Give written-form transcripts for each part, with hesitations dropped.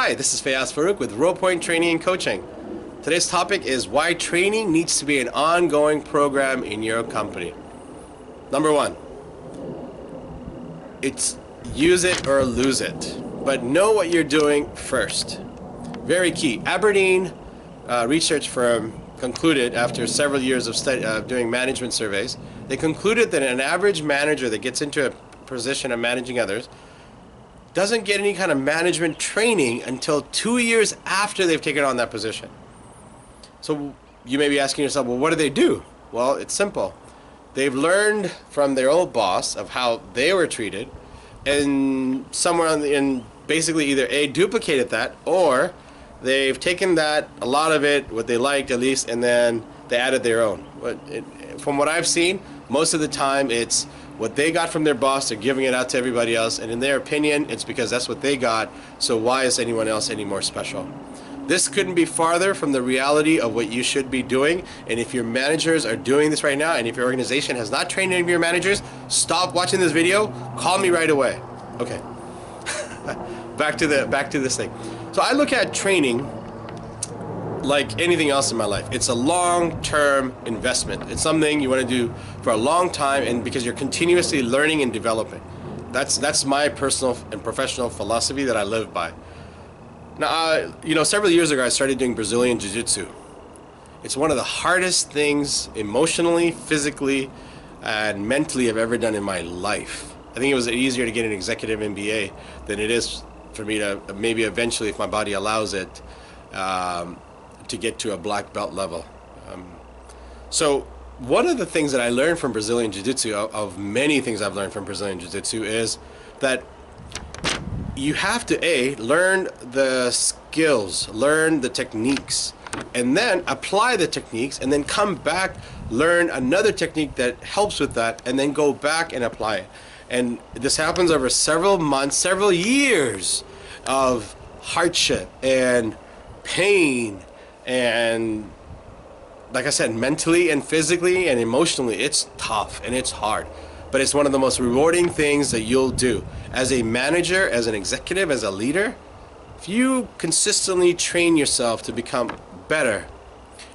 Hi, this is Faiyaz Farouk with Rowpoint Training and Coaching. Today's topic is why training needs to be an ongoing program in your company. Number one, it's use it or lose it, but know what you're doing first. Very key. Aberdeen research firm concluded after several years of doing management surveys, they concluded that an average manager that gets into a position of managing others doesn't get any kind of management training until 2 years after they've taken on that position. So you may be asking yourself, well, what do they do? Well, it's simple. They've learned from their old boss of how they were treated, and somewhere in basically either A, duplicated that, or they've taken that, a lot of it, what they liked at least, and then they added their own. From what I've seen, most of the time it's what they got from their boss, they're giving it out to everybody else, and in their opinion, it's because that's what they got, so why is anyone else any more special? This couldn't be farther from the reality of what you should be doing, and if your managers are doing this right now, and if your organization has not trained any of your managers, stop watching this video, call me right away. Okay, back to this thing. So I look at training like anything else in my life. It's a long-term investment. It's something you want to do for a long time, and because you're continuously learning and developing. That's my personal and professional philosophy that I live by. Now, several years ago I started doing Brazilian Jiu-Jitsu. It's one of the hardest things emotionally, physically, and mentally I've ever done in my life. I think it was easier to get an executive MBA than it is for me to maybe eventually, if my body allows it, to get to a black belt level. So one of the things that I learned from Brazilian Jiu-Jitsu, of many things I've learned from Brazilian Jiu-Jitsu, is that you have to learn the skills, learn the techniques, and then apply the techniques, and then come back, learn another technique that helps with that, and then go back and apply it. And this happens over several months, several years of hardship and pain, and like I said, mentally and physically and emotionally, it's tough and it's hard, but it's one of the most rewarding things that you'll do as a manager, as an executive, as a leader. If you consistently train yourself to become better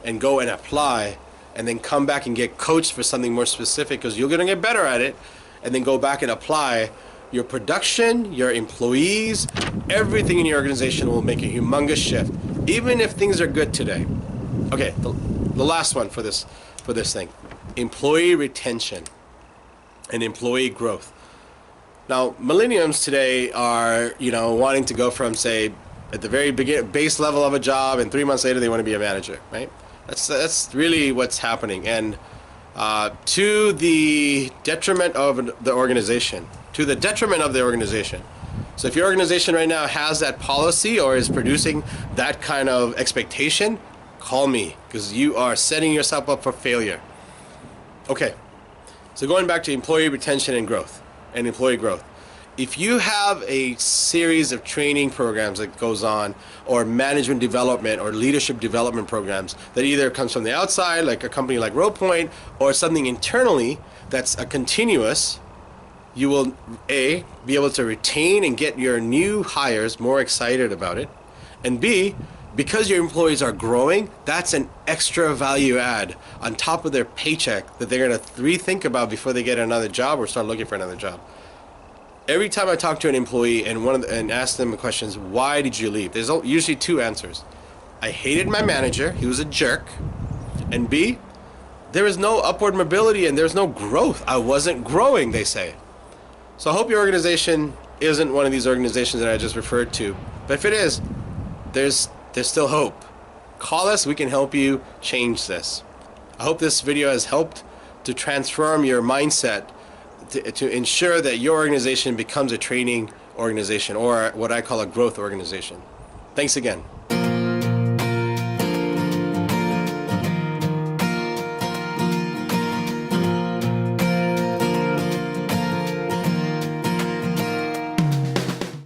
and go and apply, and then come back and get coached for something more specific, because you're going to get better at it, and then go back and apply, your production, your employees, everything in your organization will make a humongous shift, even if things are good today. Okay, the last one for this thing, employee retention and employee growth. Now, millennials today are, wanting to go from, say, at the very base level of a job, and 3 months later they want to be a manager, right? That's really what's happening, and to the detriment of the organization. To the detriment of the organization. So if your organization right now has that policy or is producing that kind of expectation, call me, because you are setting yourself up for failure. Okay, so going back to employee retention and growth, and employee growth. If you have a series of training programs that goes on, or management development or leadership development programs that either comes from the outside, like a company like Rowpoint, or something internally that's a continuous, you will A, be able to retain and get your new hires more excited about it, and B, because your employees are growing, that's an extra value add on top of their paycheck that they're going to rethink about before they get another job or start looking for another job. Every time I talk to an employee and ask them the questions, why did you leave? There's usually two answers. I hated my manager, he was a jerk, and B, there is no upward mobility and there's no growth. I wasn't growing, they say. So I hope your organization isn't one of these organizations that I just referred to, but if it is, there's still hope. Call us, we can help you change this. I hope this video has helped to transform your mindset to ensure that your organization becomes a training organization, or what I call a growth organization. Thanks again.